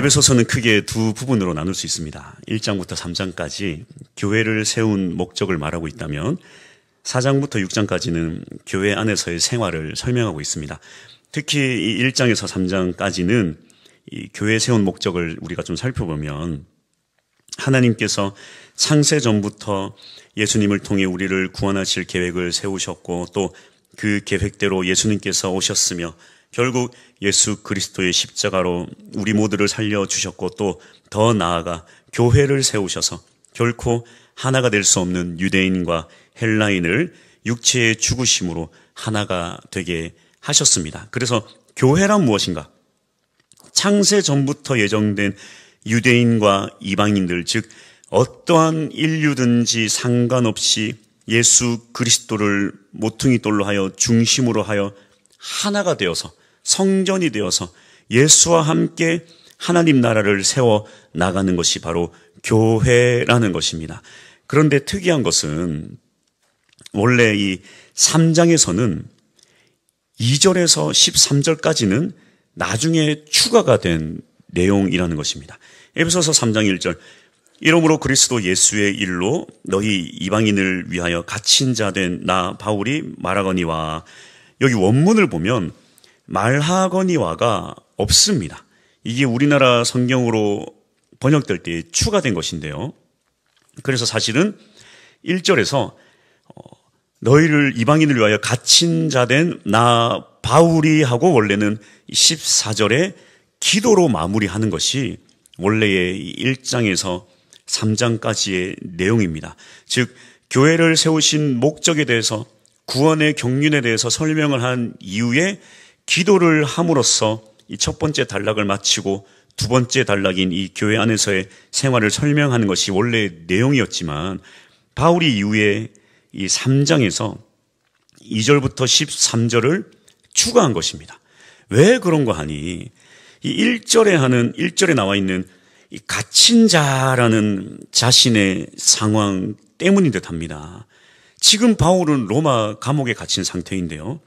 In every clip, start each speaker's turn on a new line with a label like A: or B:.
A: 에베소서는 크게 두 부분으로 나눌 수 있습니다. 1장부터 3장까지 교회를 세운 목적을 말하고 있다면 4장부터 6장까지는 교회 안에서의 생활을 설명하고 있습니다. 특히 이 1장에서 3장까지는 이 교회 세운 목적을 우리가 좀 살펴보면 하나님께서 창세 전부터 예수님을 통해 우리를 구원하실 계획을 세우셨고 또 그 계획대로 예수님께서 오셨으며 결국 예수 그리스도의 십자가로 우리 모두를 살려주셨고 또 더 나아가 교회를 세우셔서 결코 하나가 될 수 없는 유대인과 헬라인을 육체의 죽으심으로 하나가 되게 하셨습니다. 그래서 교회란 무엇인가? 창세 전부터 예정된 유대인과 이방인들, 즉 어떠한 인류든지 상관없이 예수 그리스도를 모퉁이 돌로 하여 중심으로 하여 하나가 되어서 성전이 되어서 예수와 함께 하나님 나라를 세워 나가는 것이 바로 교회라는 것입니다. 그런데 특이한 것은 원래 이 3장에서는 2절에서 13절까지는 나중에 추가가 된 내용이라는 것입니다. 에베소서 3장 1절 이러므로 그리스도 예수의 일로 너희 이방인을 위하여 갇힌 자 된 나 바울이 말하거니와 여기 원문을 보면 말하거니와가 없습니다. 이게 우리나라 성경으로 번역될 때 추가된 것인데요. 그래서 사실은 1절에서 너희를 이방인을 위하여 갇힌 자 된 나 바울이 하고 원래는 14절에 기도로 마무리하는 것이 원래의 1장에서 3장까지의 내용입니다. 즉 교회를 세우신 목적에 대해서 구원의 경륜에 대해서 설명을 한 이후에 기도를 함으로써 이 첫 번째 단락을 마치고 두 번째 단락인 이 교회 안에서의 생활을 설명하는 것이 원래 내용이었지만 바울이 이후에 이 3장에서 2절부터 13절을 추가한 것입니다. 왜 그런가 하니 이 1절에 나와 있는 이 갇힌 자라는 자신의 상황 때문인 듯합니다. 지금 바울은 로마 감옥에 갇힌 상태인데요.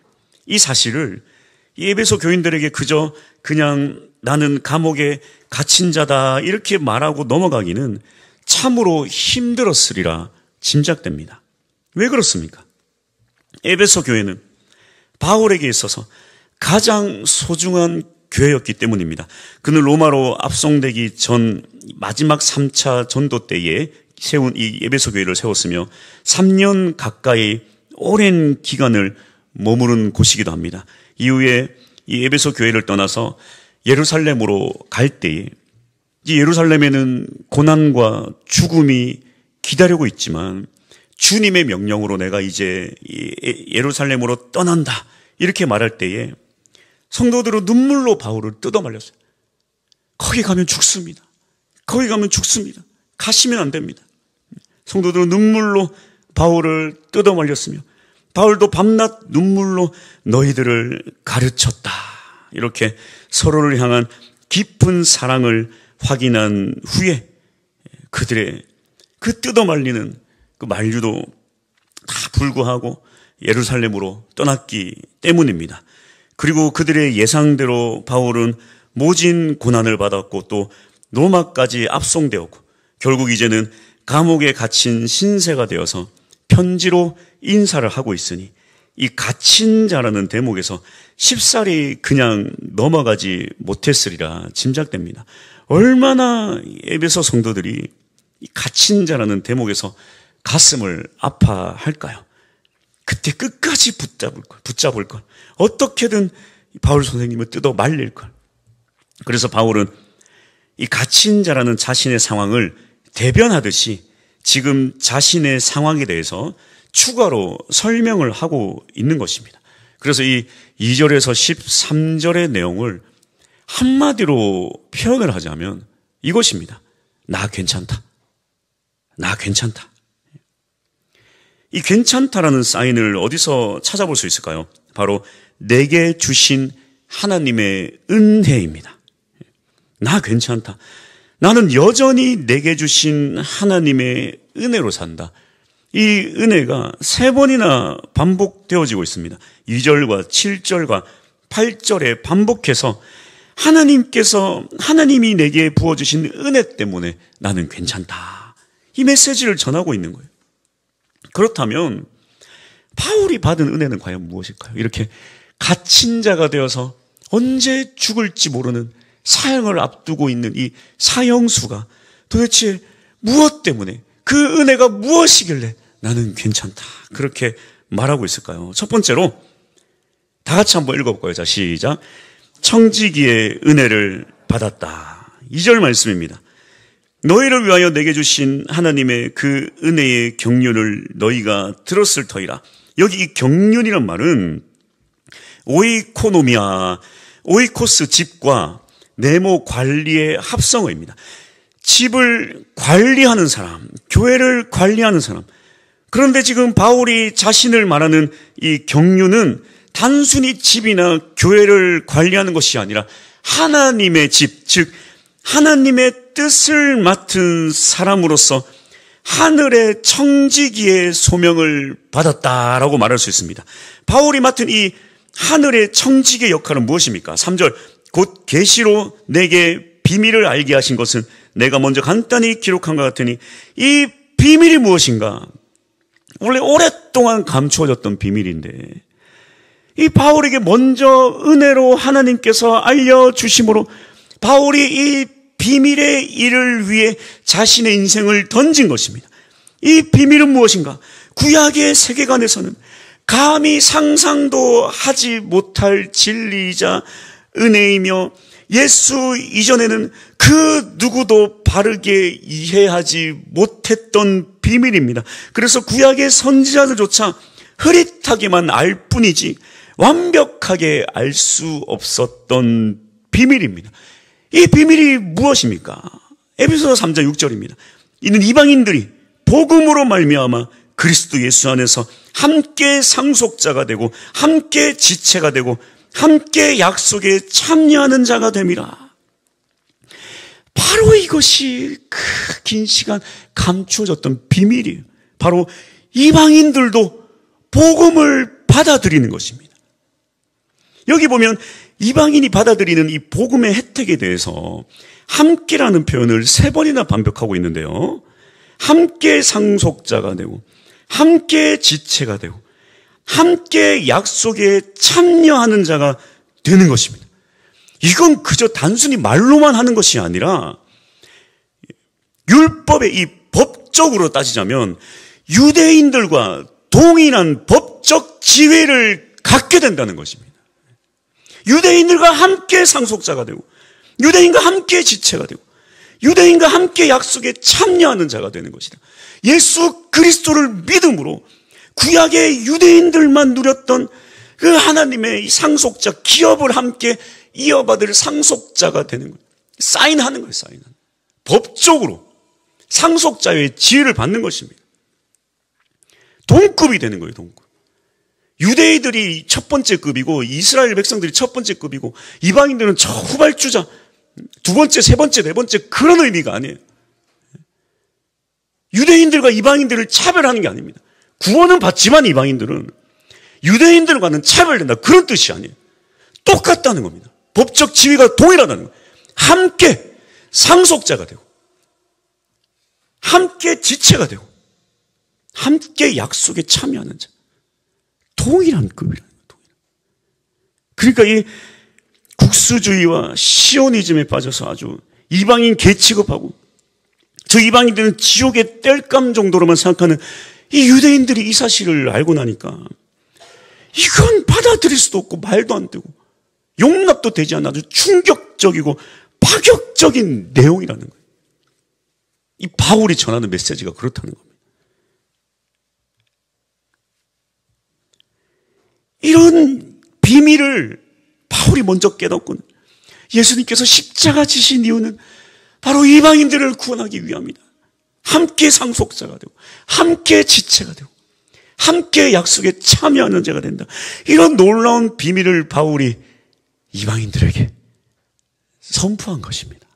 A: 이 사실을 이 에베소 교인들에게 그냥 나는 감옥에 갇힌 자다 이렇게 말하고 넘어가기는 참으로 힘들었으리라 짐작됩니다. 왜 그렇습니까? 에베소 교회는 바울에게 있어서 가장 소중한 교회였기 때문입니다. 그는 로마로 압송되기 전 마지막 3차 전도 때에 세운 이 에베소 교회를 세웠으며 3년 가까이 오랜 기간을 머무른 곳이기도 합니다. 이후에 이 에베소 교회를 떠나서 예루살렘으로 갈 때에 이 예루살렘에는 고난과 죽음이 기다리고 있지만 주님의 명령으로 내가 이제 예루살렘으로 떠난다 이렇게 말할 때에 성도들은 눈물로 바울을 뜯어 말렸어요. 거기 가면 죽습니다. 거기 가면 죽습니다. 가시면 안 됩니다. 성도들은 눈물로 바울을 뜯어 말렸으며 바울도 밤낮 눈물로 너희들을 가르쳤다. 이렇게 서로를 향한 깊은 사랑을 확인한 후에 그들의 그 뜯어 말리는 그 만류도 다 불구하고 예루살렘으로 떠났기 때문입니다. 그리고 그들의 예상대로 바울은 모진 고난을 받았고 또 로마까지 압송되었고 결국 이제는 감옥에 갇힌 신세가 되어서 편지로 인사를 하고 있으니 이 갇힌 자라는 대목에서 쉽사리 그냥 넘어가지 못했으리라 짐작됩니다. 얼마나 에베소 성도들이 이 갇힌 자라는 대목에서 가슴을 아파할까요? 그때 끝까지 붙잡을 걸. 어떻게든 바울 선생님을 뜯어 말릴 걸. 그래서 바울은 이 갇힌 자라는 자신의 상황을 대변하듯이 지금 자신의 상황에 대해서 추가로 설명을 하고 있는 것입니다. 그래서 이 2절에서 13절의 내용을 한마디로 표현을 하자면 이것입니다. 나 괜찮다. 나 괜찮다. 이 괜찮다라는 사인을 어디서 찾아볼 수 있을까요? 바로 내게 주신 하나님의 은혜입니다. 나 괜찮다. 나는 여전히 내게 주신 하나님의 은혜로 산다. 이 은혜가 3번이나 반복되어지고 있습니다. 2절과 7절과 8절에 반복해서 하나님이 내게 부어주신 은혜 때문에 나는 괜찮다. 이 메시지를 전하고 있는 거예요. 그렇다면 바울이 받은 은혜는 과연 무엇일까요? 이렇게 갇힌 자가 되어서 언제 죽을지 모르는 사형을 앞두고 있는 이 사형수가 도대체 무엇 때문에, 그 은혜가 무엇이길래 나는 괜찮다, 그렇게 말하고 있을까요? 첫 번째로 다 같이 한번 읽어볼까요? 자, 시작. 청지기의 은혜를 받았다. 2절 말씀입니다. 너희를 위하여 내게 주신 하나님의 그 은혜의 경륜을 너희가 들었을 터이라. 여기 이 경륜이란 말은 오이코스 집과 네모 관리의 합성어입니다. 집을 관리하는 사람, 교회를 관리하는 사람. 그런데 지금 바울이 자신을 말하는 이 경륜은 단순히 집이나 교회를 관리하는 것이 아니라 하나님의 집, 즉 하나님의 뜻을 맡은 사람으로서 하늘의 청지기의 소명을 받았다라고 말할 수 있습니다. 바울이 맡은 이 하늘의 청지기의 역할은 무엇입니까? 3절, 곧 계시로 내게 비밀을 알게 하신 것은 내가 먼저 간단히 기록한 것 같으니, 이 비밀이 무엇인가? 원래 오랫동안 감추어졌던 비밀인데 이 바울에게 먼저 은혜로 하나님께서 알려주심으로 바울이 이 비밀의 일을 위해 자신의 인생을 던진 것입니다. 이 비밀은 무엇인가? 구약의 세계관에서는 감히 상상도 하지 못할 진리이자 은혜이며 예수 이전에는 그 누구도 바르게 이해하지 못했던 비밀입니다. 그래서 구약의 선지자들조차 흐릿하게만 알 뿐이지 완벽하게 알 수 없었던 비밀입니다. 이 비밀이 무엇입니까? 에베소서 3장 6절입니다. 이는 이방인들이 복음으로 말미암아 그리스도 예수 안에서 함께 상속자가 되고 함께 지체가 되고 함께 약속에 참여하는 자가 됨이라. 바로 이것이 그 긴 시간 감추어졌던 비밀이에요. 바로 이방인들도 복음을 받아들이는 것입니다. 여기 보면 이방인이 받아들이는 이 복음의 혜택에 대해서 함께라는 표현을 3번이나 반복하고 있는데요. 함께 상속자가 되고 함께 지체가 되고 함께 약속에 참여하는 자가 되는 것입니다. 이건 그저 단순히 말로만 하는 것이 아니라 율법의 이 법적으로 따지자면 유대인들과 동일한 법적 지위를 갖게 된다는 것입니다. 유대인들과 함께 상속자가 되고 유대인과 함께 지체가 되고 유대인과 함께 약속에 참여하는 자가 되는 것이다. 예수 그리스도를 믿음으로 구약의 유대인들만 누렸던 그 하나님의 상속자 기업을 함께 이어받을 상속자가 되는 거예요. 사인하는 거예요. 사인하는. 법적으로 상속자의 지위를 받는 것입니다. 동급이 되는 거예요. 동급. 유대인들이 첫 번째 급이고 이스라엘 백성들이 첫 번째 급이고 이방인들은 저 후발주자, 두 번째, 세 번째, 네 번째, 그런 의미가 아니에요. 유대인들과 이방인들을 차별하는 게 아닙니다. 구원은 받지만 이방인들은 유대인들과는 차별된다, 그런 뜻이 아니에요. 똑같다는 겁니다. 법적 지위가 동일하다는 거예요. 함께 상속자가 되고 함께 지체가 되고 함께 약속에 참여하는 자, 동일한 급이라는 거예요. 그러니까 이 국수주의와 시오니즘에 빠져서 아주 이방인 개 취급하고 저 이방인들은 지옥의 땔감 정도로만 생각하는 이 유대인들이 이 사실을 알고 나니까 이건 받아들일 수도 없고 말도 안 되고 용납도 되지 않는 아주 충격적이고 파격적인 내용이라는 거예요. 이 바울이 전하는 메시지가 그렇다는 겁니다. 이런 비밀을 바울이 먼저 깨닫고 예수님께서 십자가 지신 이유는 바로 이방인들을 구원하기 위함이다. 함께 상속자가 되고 함께 지체가 되고 함께 약속에 참여하는 자가 된다. 이런 놀라운 비밀을 바울이 이방인들에게 선포한 것입니다.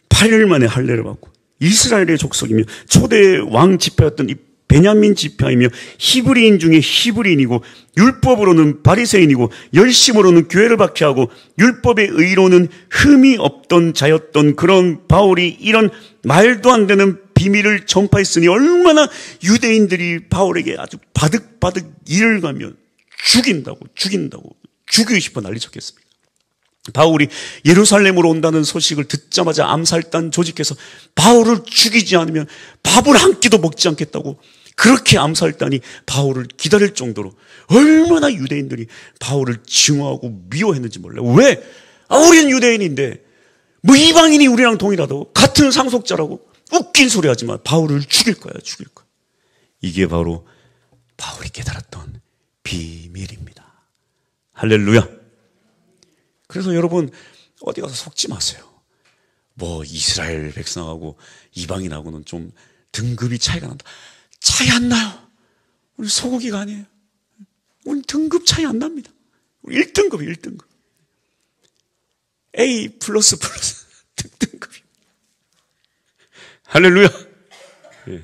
A: 8일 만에 할례를 받고 이스라엘의 족속이며 초대 왕 지파였던 이 베냐민 지파이며 히브리인 중에 히브리인이고 율법으로는 바리새인이고 열심으로는 교회를 박해하고 율법의 의로는 흠이 없던 자였던 그런 바울이 이런 말도 안 되는 비밀을 전파했으니 얼마나 유대인들이 바울에게 아주 바득바득 이를 가며 죽이고 싶어 난리쳤겠습니까? 바울이 예루살렘으로 온다는 소식을 듣자마자 암살단 조직해서 바울을 죽이지 않으면 밥을 한 끼도 먹지 않겠다고 그렇게 암살단이 바울을 기다릴 정도로 얼마나 유대인들이 바울을 증오하고 미워했는지 몰라요. 왜? 우리는 유대인인데 뭐 이방인이 우리랑 동일하다고 같은 상속자라고 웃긴 소리 하지 마. 바울을 죽일 거야. 이게 바로 바울이 깨달았던 비밀입니다. 할렐루야. 그래서 여러분 어디 가서 속지 마세요. 뭐 이스라엘 백성하고 이방인하고는 좀 등급이 차이가 난다. 차이 안 나요. 우리 소고기가 아니에요. 우리 등급 차이 안 납니다. 우리 1등급이에요. 1등급. A++ 등급이. 할렐루야. 예.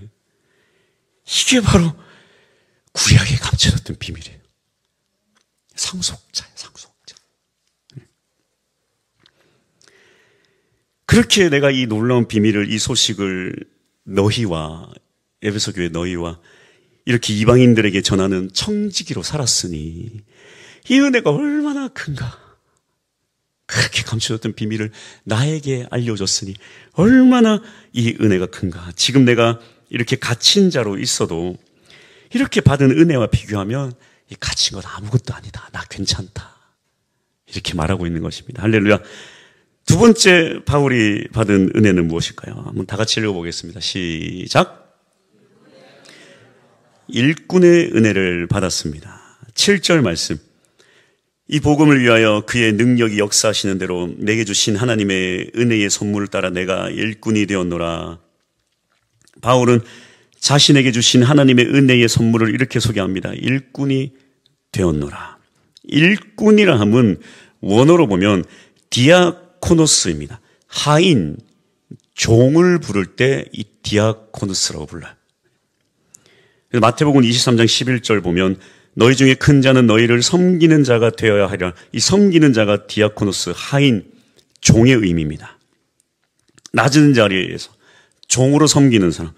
A: 이게 바로 구약에 감춰졌던 비밀이에요. 상속자예요. 상속자. 그렇게 내가 이 놀라운 비밀을, 이 소식을 너희와 에베소 교회 너희와 이렇게 이방인들에게 전하는 청지기로 살았으니 이 은혜가 얼마나 큰가. 그렇게 감춰졌던 비밀을 나에게 알려줬으니 얼마나 이 은혜가 큰가. 지금 내가 이렇게 갇힌 자로 있어도 이렇게 받은 은혜와 비교하면 이 갇힌 건 아무것도 아니다. 나 괜찮다. 이렇게 말하고 있는 것입니다. 할렐루야. 두 번째 바울이 받은 은혜는 무엇일까요? 한번 다 같이 읽어보겠습니다. 시작. 일꾼의 은혜를 받았습니다. 7절 말씀. 이 복음을 위하여 그의 능력이 역사하시는 대로 내게 주신 하나님의 은혜의 선물을 따라 내가 일꾼이 되었노라. 바울은 자신에게 주신 하나님의 은혜의 선물을 이렇게 소개합니다. 일꾼이 되었노라. 일꾼이라 함은 원어로 보면 디아코노스입니다. 하인, 종을 부를 때 이 디아코노스라고 불러요. 마태복음 23장 11절 보면 너희 중에 큰 자는 너희를 섬기는 자가 되어야 하리라. 이 섬기는 자가 디아코노스, 하인, 종의 의미입니다. 낮은 자리에서 종으로 섬기는 사람.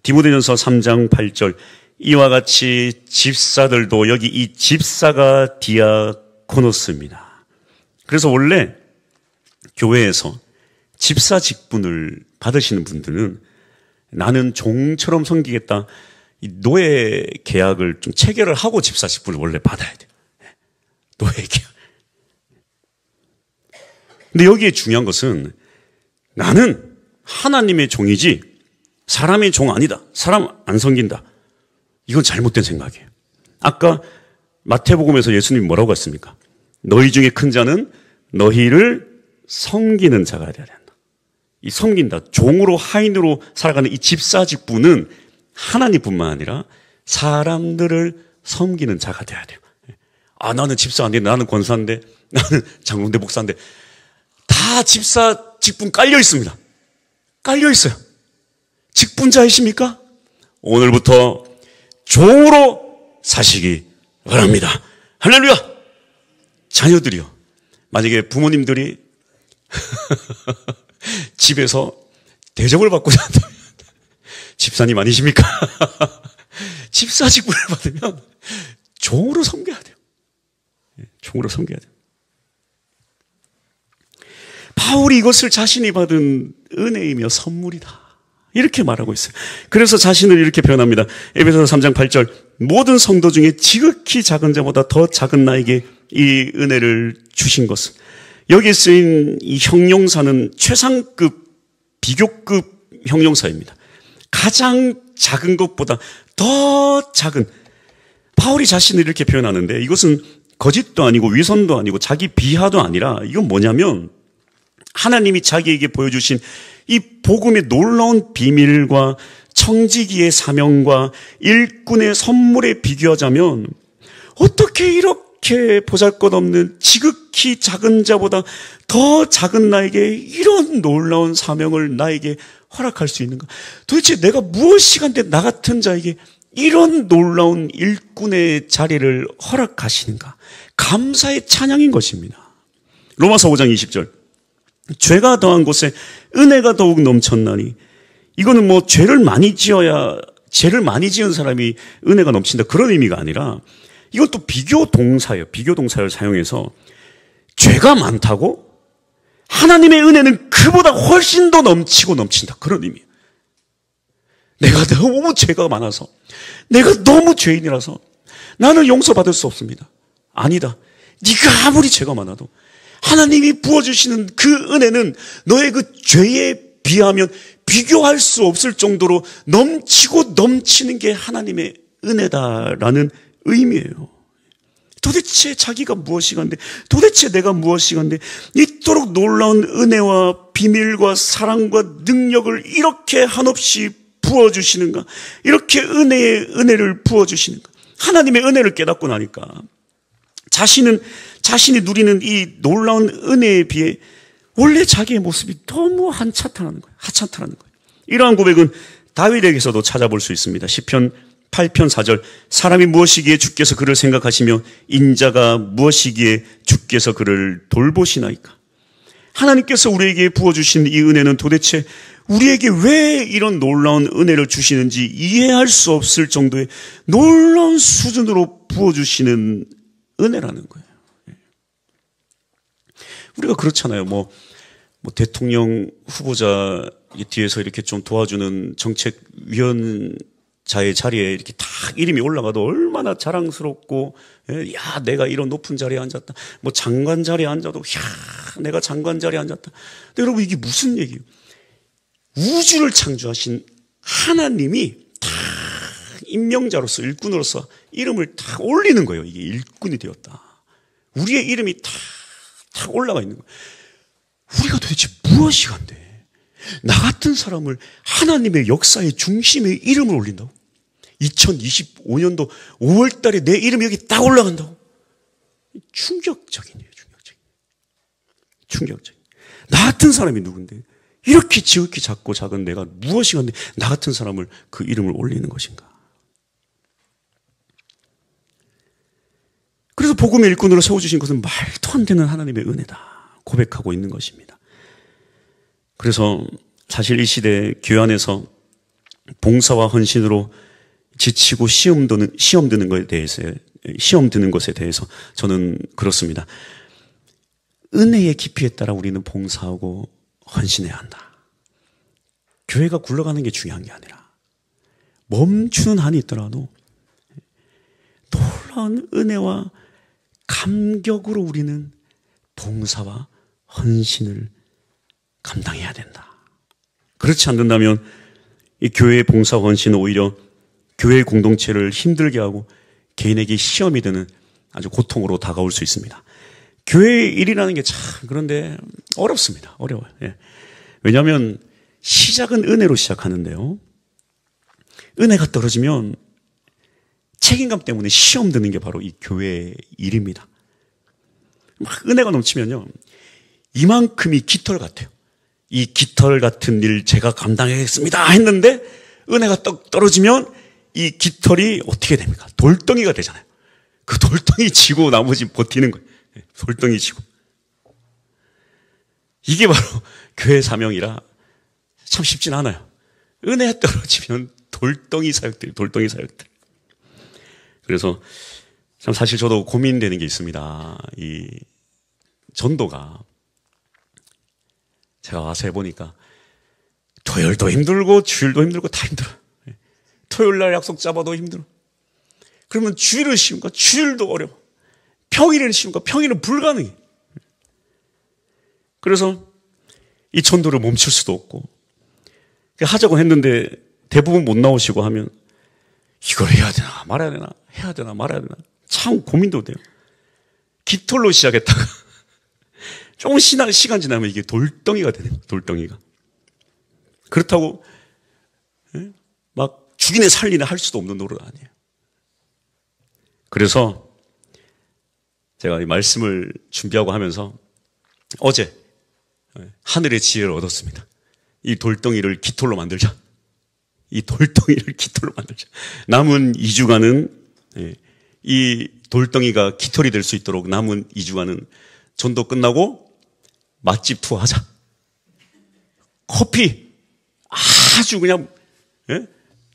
A: 디모데전서 3장 8절 이와 같이 집사들도 여기 이 집사가 디아코노스입니다. 그래서 원래 교회에서 집사 직분을 받으시는 분들은 나는 종처럼 섬기겠다. 이 노예 계약을 좀 체결을 하고 집사 직분을 원래 받아야 돼요. 노예 계약. 근데 여기에 중요한 것은 나는 하나님의 종이지 사람의 종 아니다. 사람 안 섬긴다. 이건 잘못된 생각이에요. 아까 마태복음에서 예수님이 뭐라고 했습니까? 너희 중에 큰 자는 너희를 섬기는 자가 되어야 된다. 이 섬긴다. 종으로 하인으로 살아가는 이 집사 직분은 하나님뿐만 아니라 사람들을 섬기는 자가 되어야 돼요. 나는 집사 아닌데, 나는 권사인데, 나는 장로인데, 목사인데 다 집사 직분 깔려 있습니다. 깔려 있어요. 직분자이십니까? 오늘부터 종으로 사시기 바랍니다. 할렐루야! 자녀들이요. 만약에 부모님들이 집에서 대접을 받고자 한다면 집사님 아니십니까? 집사 직분을 받으면 종으로 섬겨야 돼요. 종으로 섬겨야 돼요. 바울이 이것을 자신이 받은 은혜이며 선물이다. 이렇게 말하고 있어요. 그래서 자신을 이렇게 표현합니다. 에베소서 3장 8절 모든 성도 중에 지극히 작은 자보다 더 작은 나에게 이 은혜를 주신 것은 여기에 쓰인 이 형용사는 최상급, 비교급 형용사입니다. 가장 작은 것보다 더 작은. 바울이 자신을 이렇게 표현하는데 이것은 거짓도 아니고 위선도 아니고 자기 비하도 아니라 이건 뭐냐면 하나님이 자기에게 보여주신 이 복음의 놀라운 비밀과 청지기의 사명과 일꾼의 선물에 비교하자면 어떻게 이렇게 보잘것없는 지극히 작은 자보다 더 작은 나에게 이런 놀라운 사명을 나에게 허락할 수 있는가? 도대체 내가 무엇이 간데 나 같은 자에게 이런 놀라운 일꾼의 자리를 허락하시는가? 감사의 찬양인 것입니다. 로마서 5장 20절. 죄가 더한 곳에 은혜가 더욱 넘쳤나니, 이거는 뭐 죄를 많이 지은 사람이 은혜가 넘친다, 그런 의미가 아니라 이건 또 비교 동사예요. 비교 동사를 사용해서 죄가 많다고 하나님의 은혜는 그보다 훨씬 더 넘치고 넘친다, 그런 의미예요. 내가 너무 죄가 많아서, 내가 너무 죄인이라서 나는 용서받을 수 없습니다. 아니다. 네가 아무리 죄가 많아도 하나님이 부어주시는 그 은혜는 너의 그 죄에 비하면 비교할 수 없을 정도로 넘치고 넘치는 게 하나님의 은혜다라는 의미예요. 도대체 자기가 무엇이간데, 도대체 내가 무엇이간데 이토록 놀라운 은혜와 비밀과 사랑과 능력을 이렇게 한없이 부어주시는가? 이렇게 은혜를 부어주시는가? 하나님의 은혜를 깨닫고 나니까 자신이 누리는 이 놀라운 은혜에 비해 원래 자기의 모습이 너무 하찮다는 거예요. 이러한 고백은 다윗에게서도 찾아볼 수 있습니다. 시편 8편 4절. 사람이 무엇이기에 주께서 그를 생각하시며 인자가 무엇이기에 주께서 그를 돌보시나이까. 하나님께서 우리에게 부어주신 이 은혜는 도대체 우리에게 왜 이런 놀라운 은혜를 주시는지 이해할 수 없을 정도의 놀라운 수준으로 부어주시는 은혜라는 거예요. 우리가 그렇잖아요. 뭐 대통령 후보자 뒤에서 이렇게 좀 도와주는 정책위원자의 자리에 이렇게 딱 이름이 올라가도 얼마나 자랑스럽고, 야, 내가 이런 높은 자리에 앉았다. 뭐 장관 자리에 앉아도, 야, 내가 장관 자리에 앉았다. 근데 여러분, 이게 무슨 얘기예요? 우주를 창조하신 하나님이 다 임명자로서, 일꾼으로서 이름을 다 올리는 거예요. 이게 일꾼이 되었다. 우리의 이름이 다 올라가 있는 거예요. 우리가 도대체 무엇이간데 나 같은 사람을 하나님의 역사의 중심에 이름을 올린다고? 2025년도 5월 달에 내 이름이 여기 딱 올라간다고? 충격적이네요. 충격적인. 나 같은 사람이 누군데 이렇게 지극히 작고 작은 내가 무엇이간데 나 같은 사람을 그 이름을 올리는 것인가? 그래서 복음의 일꾼으로 세워주신 것은 말도 안 되는 하나님의 은혜다 고백하고 있는 것입니다. 그래서 사실 이 시대 교회 안에서 봉사와 헌신으로 지치고 시험 드는 것에 대해서 저는 그렇습니다. 은혜의 깊이에 따라 우리는 봉사하고 헌신해야 한다. 교회가 굴러가는 게 중요한 게 아니라 멈추는 한이 있더라도 놀라운 은혜와 감격으로 우리는 봉사와 헌신을 감당해야 된다. 그렇지 않는다면 이 교회의 봉사 헌신은 오히려 교회 공동체를 힘들게 하고 개인에게 시험이 되는 아주 고통으로 다가올 수 있습니다. 교회의 일이라는 게 참 그런데 어렵습니다. 어려워요. 예. 왜냐하면 시작은 은혜로 시작하는데요. 은혜가 떨어지면 책임감 때문에 시험 드는 게 바로 이 교회의 일입니다. 막 은혜가 넘치면요, 이만큼이 깃털 같아요. 이 깃털 같은 일 제가 감당하겠습니다 했는데 은혜가 떡 떨어지면 이 깃털이 어떻게 됩니까? 돌덩이가 되잖아요. 그 돌덩이 지고 나머지 버티는 거예요. 돌덩이 지고. 이게 바로 교회 사명이라 참 쉽진 않아요. 은혜 떨어지면 돌덩이 사역들. 그래서 참 사실 저도 고민되는 게 있습니다. 이 전도가 제가 와서 해보니까 토요일도 힘들고 주일도 힘들고 다 힘들어. 토요일 날 약속 잡아도 힘들어. 그러면 주일을 쉬운가? 주일도 어려워. 평일을 쉬운가? 평일은 불가능해. 그래서 이 전도를 멈출 수도 없고 하자고 했는데 대부분 못 나오시고 하면 이걸 해야 되나 말아야 되나, 해야 되나 말아야 되나 참 고민도 돼요. 깃털로 시작했다가 조금 시간 지나면 이게 돌덩이가 되는 거예요. 돌덩이가. 그렇다고 막 죽이네 살리네 할 수도 없는 노릇 아니에요. 그래서 제가 이 말씀을 준비하고 하면서 어제 하늘의 지혜를 얻었습니다. 이 돌덩이를 깃털로 만들자. 이 돌덩이를 깃털로 만들자. 남은 2주간은 이 돌덩이가 깃털이 될 수 있도록 남은 2주간은 전도 끝나고 맛집 투어 하자. 커피 아주 그냥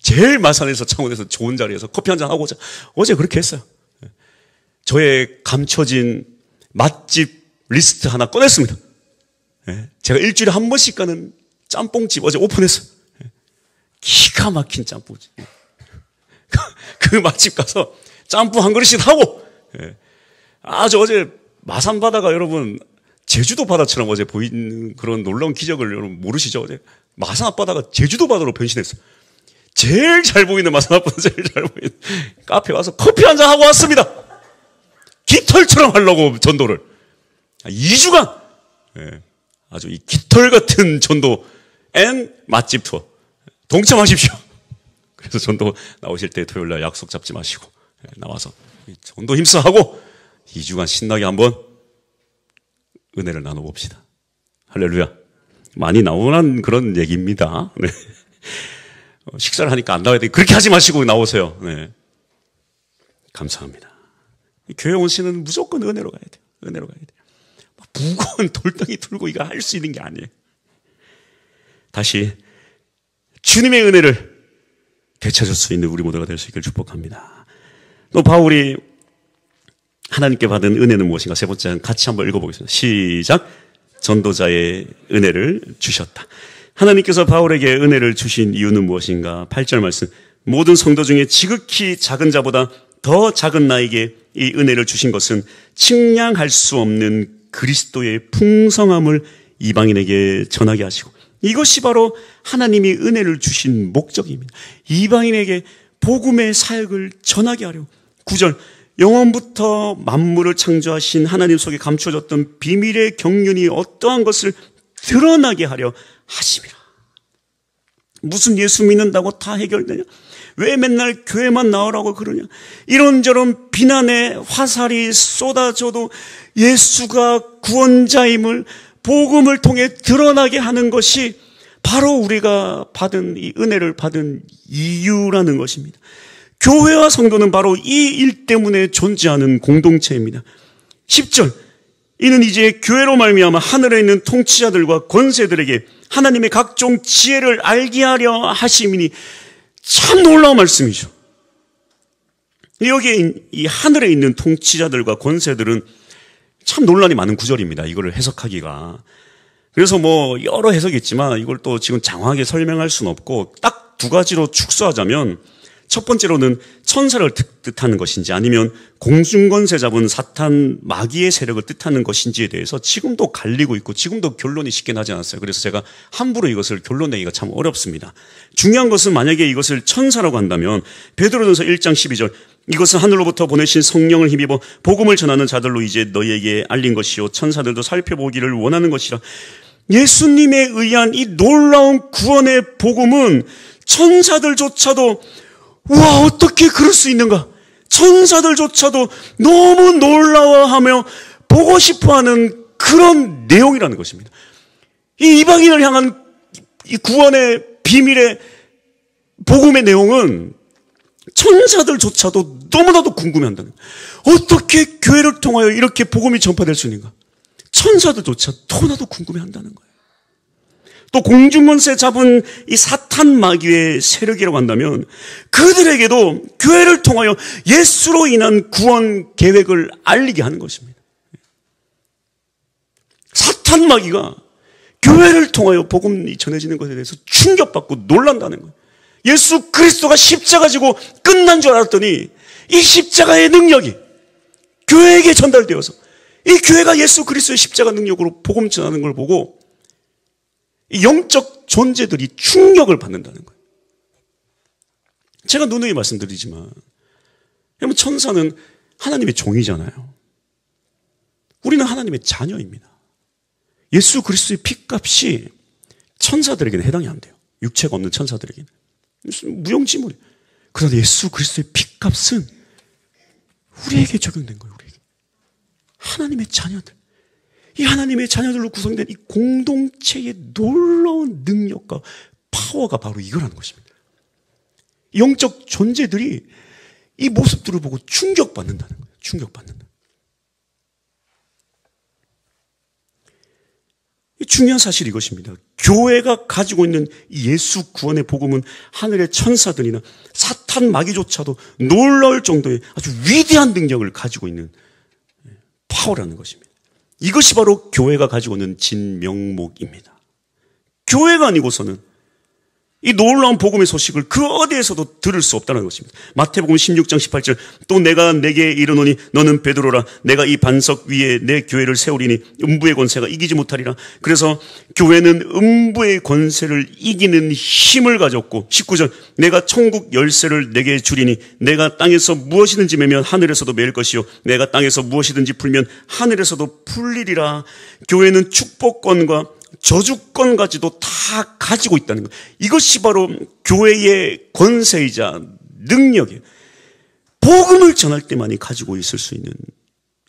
A: 제일 마산에서 창원에서 좋은 자리에서 커피 한잔 하고 오자. 어제 그렇게 했어요. 저의 감춰진 맛집 리스트 하나 꺼냈습니다. 제가 일주일에 한 번씩 가는 짬뽕집 어제 오픈했어요. 기가 막힌 짬뽕집. 그 맛집 가서 짬뽕 한 그릇씩 하고, 아주 어제 마산 바다가 여러분 제주도 바다처럼 어제 보이는 그런 놀라운 기적을 여러분 모르시죠? 어제 마산 앞바다가 제주도 바다로 변신했어요. 제일 잘 보이는 마산 앞바다, 제일 잘 보이는 카페 와서 커피 한잔 하고 왔습니다. 깃털처럼 하려고 전도를 2주간 아주 이 깃털 같은 전도 앤 맛집 투어 동참하십시오. 그래서 전도 나오실 때 토요일날 약속 잡지 마시고 나와서 전도 힘써 하고 2주간 신나게 한번 은혜를 나눠봅시다. 할렐루야. 많이 나오는 그런 얘기입니다. 네. 식사를 하니까 안 나와야 돼. 그렇게 하지 마시고 나오세요. 네. 감사합니다. 교회 오시는 무조건 은혜로 가야 돼요. 은혜로 가야 돼요. 무거운 돌덩이 들고 이거 할 수 있는 게 아니에요. 다시 주님의 은혜를 되찾을 수 있는 우리 모두가 될 수 있기를 축복합니다. 또 바울이 하나님께 받은 은혜는 무엇인가? 세 번째 같이 한번 읽어보겠습니다. 시작. 전도자의 은혜를 주셨다. 하나님께서 바울에게 은혜를 주신 이유는 무엇인가? 8절 말씀. 모든 성도 중에 지극히 작은 자보다 더 작은 나에게 이 은혜를 주신 것은 측량할 수 없는 그리스도의 풍성함을 이방인에게 전하게 하시고, 이것이 바로 하나님이 은혜를 주신 목적입니다. 이방인에게 복음의 사역을 전하게 하려. 9절. 영원부터 만물을 창조하신 하나님 속에 감춰졌던 비밀의 경륜이 어떠한 것을 드러나게 하려 하심이라. 무슨 예수 믿는다고 다 해결되냐? 왜 맨날 교회만 나오라고 그러냐? 이런저런 비난의 화살이 쏟아져도 예수가 구원자임을 복음을 통해 드러나게 하는 것이 바로 우리가 받은 이 은혜를 받은 이유라는 것입니다. 교회와 성도는 바로 이 일 때문에 존재하는 공동체입니다. 10절. 이는 이제 교회로 말미암아 하늘에 있는 통치자들과 권세들에게 하나님의 각종 지혜를 알게 하려 하심이니, 참 놀라운 말씀이죠. 여기에 이 하늘에 있는 통치자들과 권세들은 참 논란이 많은 구절입니다. 이거를 해석하기가. 그래서 뭐 여러 해석이 있지만 이걸 또 지금 장황하게 설명할 수는 없고, 딱 두 가지로 축소하자면, 첫 번째로는 천사를 뜻하는 것인지 아니면 공중권세 잡은 사탄 마귀의 세력을 뜻하는 것인지에 대해서 지금도 갈리고 있고 지금도 결론이 쉽게 나지 않았어요. 그래서 제가 함부로 이것을 결론 내기가 참 어렵습니다. 중요한 것은 만약에 이것을 천사라고 한다면 베드로전서 1장 12절, 이것은 하늘로부터 보내신 성령을 힘입어 복음을 전하는 자들로 이제 너희에게 알린 것이요 천사들도 살펴보기를 원하는 것이라. 예수님에 의한 이 놀라운 구원의 복음은 천사들조차도 와, 어떻게 그럴 수 있는가? 천사들조차도 너무 놀라워하며 보고 싶어하는 그런 내용이라는 것입니다. 이 이방인을 향한 이 구원의 비밀의 복음의 내용은 천사들조차도 너무나도 궁금해한다는 거예요. 어떻게 교회를 통하여 이렇게 복음이 전파될 수 있는가? 천사들조차 너무나도 궁금해한다는 거예요. 또 공중권세 잡은 이 사탄 마귀의 세력이라고 한다면 그들에게도 교회를 통하여 예수로 인한 구원 계획을 알리게 하는 것입니다. 사탄 마귀가 교회를 통하여 복음이 전해지는 것에 대해서 충격받고 놀란다는 거예요. 예수 그리스도가 십자가 지고 끝난 줄 알았더니 이 십자가의 능력이 교회에게 전달되어서 이 교회가 예수 그리스도의 십자가 능력으로 복음 전하는 걸 보고 이 영적 존재들이 충격을 받는다는 거예요. 제가 누누이 말씀드리지만 천사는 하나님의 종이잖아요. 우리는 하나님의 자녀입니다. 예수 그리스도의 피값이 천사들에게는 해당이 안 돼요. 육체가 없는 천사들에게는. 무용지물이에요. 그러나 예수 그리스도의 피값은 우리에게 적용된 거예요. 우리에게. 하나님의 자녀들. 이 하나님의 자녀들로 구성된 이 공동체의 놀라운 능력과 파워가 바로 이거라는 것입니다. 영적 존재들이 이 모습들을 보고 충격받는다는 거예요. 충격받는다. 중요한 사실이 이것입니다. 교회가 가지고 있는 예수 구원의 복음은 하늘의 천사들이나 사탄 마귀조차도 놀라울 정도의 아주 위대한 능력을 가지고 있는 파워라는 것입니다. 이것이 바로 교회가 가지고 있는 진명목입니다. 교회가 아니고서는 이 놀라운 복음의 소식을 그 어디에서도 들을 수 없다는 것입니다. 마태복음 16장 18절 또 내가 내게 이르노니 너는 베드로라 내가 이 반석 위에 내 교회를 세우리니 음부의 권세가 이기지 못하리라. 그래서 교회는 음부의 권세를 이기는 힘을 가졌고 19절 내가 천국 열쇠를 내게 주리니 내가 땅에서 무엇이든지 매면 하늘에서도 매일 것이요 내가 땅에서 무엇이든지 풀면 하늘에서도 풀리리라. 교회는 축복권과 저주권까지도 다 가지고 있다는 것. 이것이 바로 교회의 권세이자 능력이에요. 복음을 전할 때만이 가지고 있을 수 있는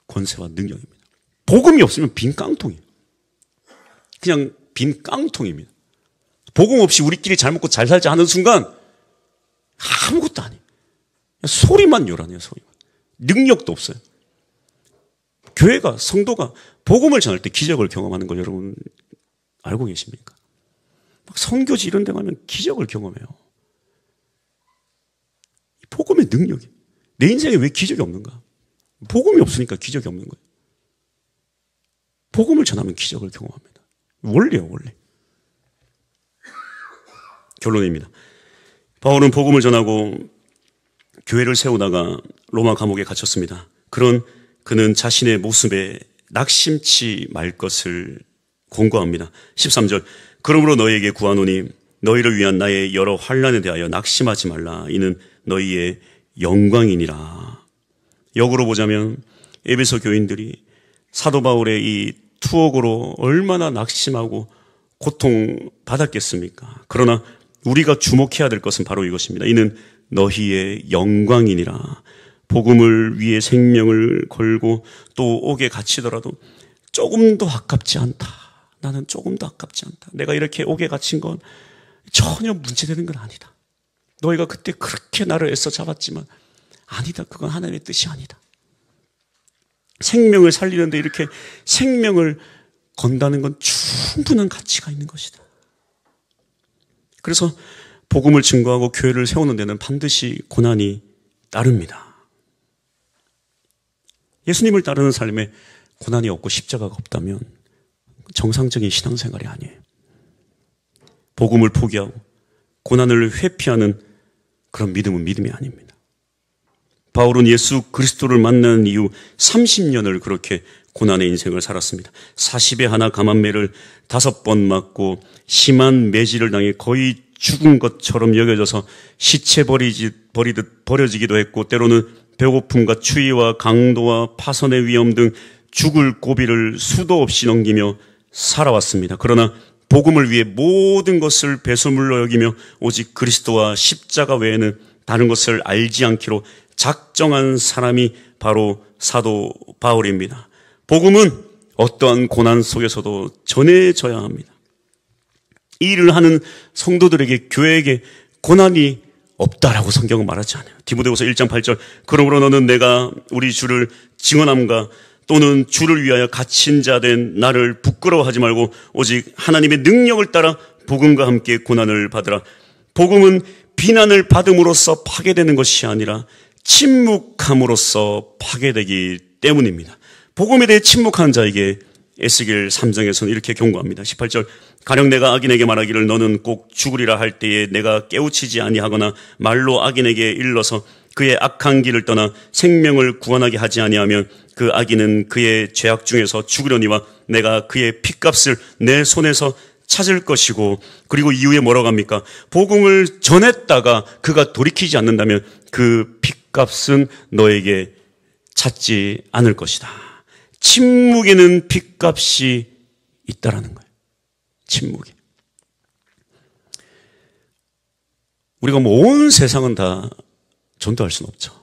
A: 권세와 능력입니다. 복음이 없으면 빈 깡통이에요. 그냥 빈 깡통입니다. 복음 없이 우리끼리 잘 먹고 잘 살자 하는 순간 아무것도 아니에요. 소리만 요란해요. 소리만. 능력도 없어요. 교회가 성도가 복음을 전할 때 기적을 경험하는 걸 여러분 알고 계십니까? 막 선교지 이런 데 가면 기적을 경험해요. 복음의 능력이. 내 인생에 왜 기적이 없는가? 복음이 없으니까 기적이 없는 거예요. 복음을 전하면 기적을 경험합니다. 원리예요, 원리. 결론입니다. 바울은 복음을 전하고 교회를 세우다가 로마 감옥에 갇혔습니다. 그는 자신의 모습에 낙심치 말 것을 권고합니다. 13절 그러므로 너희에게 구하노니 너희를 위한 나의 여러 환난에 대하여 낙심하지 말라. 이는 너희의 영광이니라. 역으로 보자면 에베소 교인들이 사도 바울의 이 투옥으로 얼마나 낙심하고 고통받았겠습니까? 그러나 우리가 주목해야 될 것은 바로 이것입니다. 이는 너희의 영광이니라. 복음을 위해 생명을 걸고 또 옥에 갇히더라도 조금도 아깝지 않다. 나는 조금도 아깝지 않다. 내가 이렇게 옥에 갇힌 건 전혀 문제되는 건 아니다. 너희가 그때 그렇게 나를 애써 잡았지만 아니다. 그건 하나님의 뜻이 아니다. 생명을 살리는데 이렇게 생명을 건다는 건 충분한 가치가 있는 것이다. 그래서 복음을 증거하고 교회를 세우는 데는 반드시 고난이 따릅니다. 예수님을 따르는 삶에 고난이 없고 십자가가 없다면 정상적인 신앙생활이 아니에요. 복음을 포기하고 고난을 회피하는 그런 믿음은 믿음이 아닙니다. 바울은 예수 그리스도를 만난 이후 30년을 그렇게 고난의 인생을 살았습니다. 40에 하나 감한매를 5번 맞고 심한 매질을 당해 거의 죽은 것처럼 여겨져서 시체 버리듯 버려지기도 했고 때로는 배고픔과 추위와 강도와 파선의 위험 등 죽을 고비를 수도 없이 넘기며 살아왔습니다. 그러나 복음을 위해 모든 것을 배설물로 여기며 오직 그리스도와 십자가 외에는 다른 것을 알지 않기로 작정한 사람이 바로 사도 바울입니다. 복음은 어떠한 고난 속에서도 전해져야 합니다. 이 일을 하는 성도들에게 교회에게 고난이 없다라고 성경은 말하지 않아요. 디모데후서 1장 8절 그러므로 너는 내가 우리 주를 증언함과 또는 주를 위하여 갇힌 자 된 나를 부끄러워하지 말고 오직 하나님의 능력을 따라 복음과 함께 고난을 받으라. 복음은 비난을 받음으로써 파괴되는 것이 아니라 침묵함으로써 파괴되기 때문입니다. 복음에 대해 침묵하는 자에게 에스겔 3장에서는 이렇게 경고합니다. 18절 가령 내가 악인에게 말하기를 너는 꼭 죽으리라 할 때에 내가 깨우치지 아니하거나 말로 악인에게 일러서 그의 악한 길을 떠나 생명을 구원하게 하지 아니하면 그 악인은 그의 죄악 중에서 죽으려니와 내가 그의 핏값을 내 손에서 찾을 것이고 그리고 이후에 뭐라고 합니까? 복음을 전했다가 그가 돌이키지 않는다면 그 핏값은 너에게 찾지 않을 것이다. 침묵에는 핏값이 있다라는 거예요. 침묵이. 우리가 뭐 온 세상은 다 전도할 수는 없죠.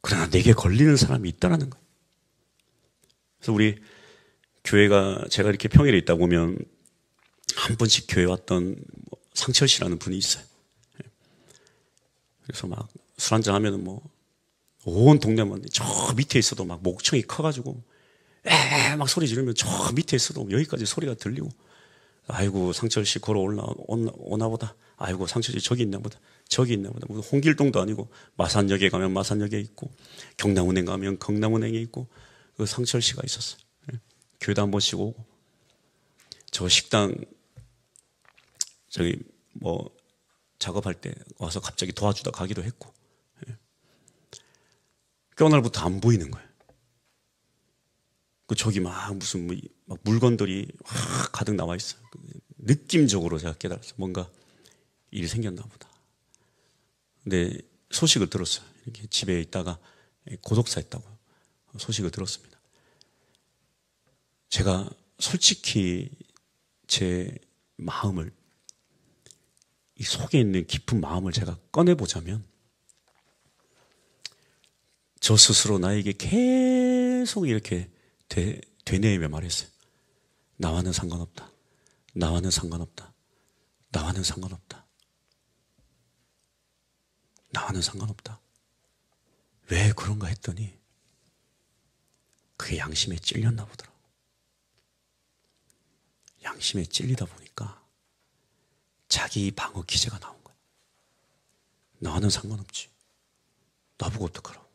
A: 그러나 내게 걸리는 사람이 있다라는 거예요. 그래서 우리 교회가 제가 이렇게 평일에 있다 보면 한 번씩 교회 왔던 상철 씨라는 분이 있어요. 그래서 막 술 한잔 하면은 뭐 온 동네만 저 밑에 있어도 막 목청이 커가지고 막 소리 지르면 저 밑에 있어도 여기까지 소리가 들리고, 아이고 상철 씨 걸어 오나 보다. 아이고 상철 씨 저기 있나 보다. 저기 있나 보다. 무슨 홍길동도 아니고 마산역에 가면 마산역에 있고, 경남은행 가면 경남은행에 있고, 그 상철 씨가 있었어요. 교회도 한 번씩 오고, 저 식당 저기 뭐 작업할 때 와서 갑자기 도와주다 가기도 했고. 그 어느 날부터 안 보이는 거예요. 그 저기 막 무슨 막 물건들이 확 가득 나와 있어요. 느낌적으로 제가 깨달았어요. 뭔가 일이 생겼나 보다. 근데 소식을 들었어요. 이렇게 집에 있다가 고독사 했다고 소식을 들었습니다. 제가 솔직히 제 마음을, 이 속에 있는 깊은 마음을 제가 꺼내보자면, 저 스스로 나에게 계속 이렇게 되뇌이며 말했어요. 나와는 상관없다. 나와는 상관없다. 나와는 상관없다. 나와는 상관없다. 왜 그런가 했더니 그게 양심에 찔렸나 보더라고. 양심에 찔리다 보니까 자기 방어 기제가 나온 거야. 나와는 상관없지. 나보고 어떡하라고.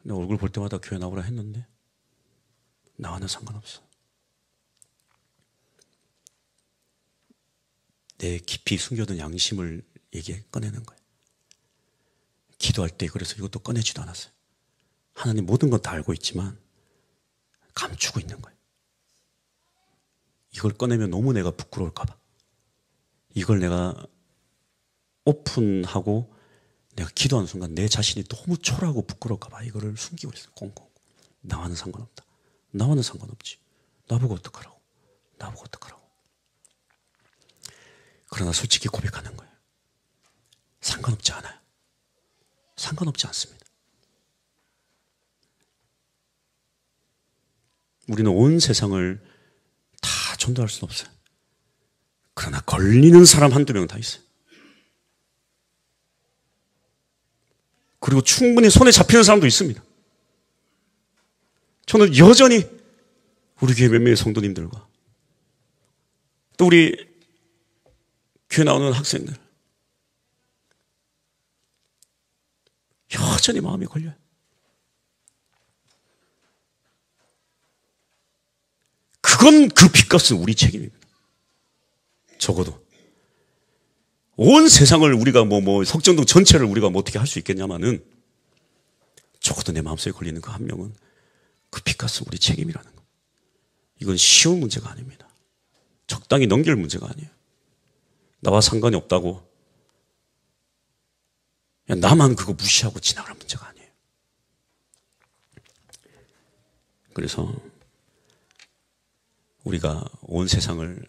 A: 내 얼굴 볼 때마다 교회 나오라 했는데 나와는 상관없어. 내 깊이 숨겨둔 양심을 얘기해 꺼내는 거예요. 기도할 때 그래서 이것도 꺼내지도 않았어요. 하나님 모든 건 다 알고 있지만 감추고 있는 거예요. 이걸 꺼내면 너무 내가 부끄러울까 봐. 이걸 내가 오픈하고 내가 기도하는 순간 내 자신이 너무 초라하고 부끄러울까 봐 이거를 숨기고 있어요. 꽁꽁. 나와는 상관없다. 나와는 상관없지. 나보고 어떡하라고. 나보고 어떡하라고. 그러나 솔직히 고백하는 거예요. 상관없지 않아요. 상관없지 않습니다. 우리는 온 세상을 다 전도할 수는 없어요. 그러나 걸리는 사람 한두 명 다 있어요. 그리고 충분히 손에 잡히는 사람도 있습니다. 저는 여전히 우리 교회 몇몇의 성도님들과 또 우리 교회 나오는 학생들 여전히 마음이 걸려요. 그건 그 빚값은 우리 책임입니다. 적어도 온 세상을 우리가 석정동 전체를 우리가 어떻게 할 수 있겠냐마는 적어도 내 마음속에 걸리는 그 한 명은 그 빚값은 우리 책임이라는 거. 이건 쉬운 문제가 아닙니다. 적당히 넘길 문제가 아니에요. 나와 상관이 없다고 그냥 나만 그거 무시하고 지나갈 문제가 아니에요. 그래서 우리가 온 세상을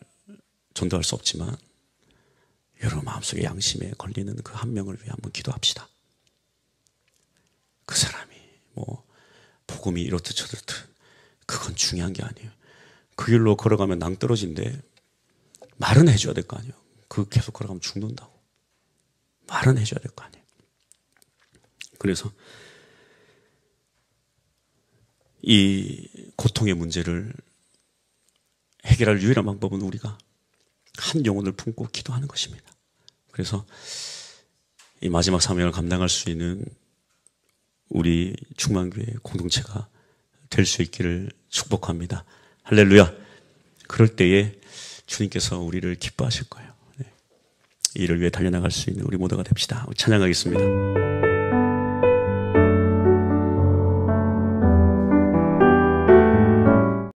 A: 전도할 수 없지만 여러분 마음속에 양심에 걸리는 그 한 명을 위해 한번 기도합시다. 그 사람이 복음이 이렇듯 저렇듯 그건 중요한 게 아니에요. 그 길로 걸어가면 낭떠러지인데 말은 해줘야 될 거 아니에요. 그 계속 걸어가면 죽는다고. 말은 해줘야 될 거 아니에요. 그래서 이 고통의 문제를 해결할 유일한 방법은 우리가 한 영혼을 품고 기도하는 것입니다. 그래서 이 마지막 사명을 감당할 수 있는 우리 충만교회 공동체가 될 수 있기를 축복합니다. 할렐루야. 그럴 때에 주님께서 우리를 기뻐하실 거예요. 이 일을 위해 달려나갈 수 있는 우리 모두가 됩시다. 찬양하겠습니다.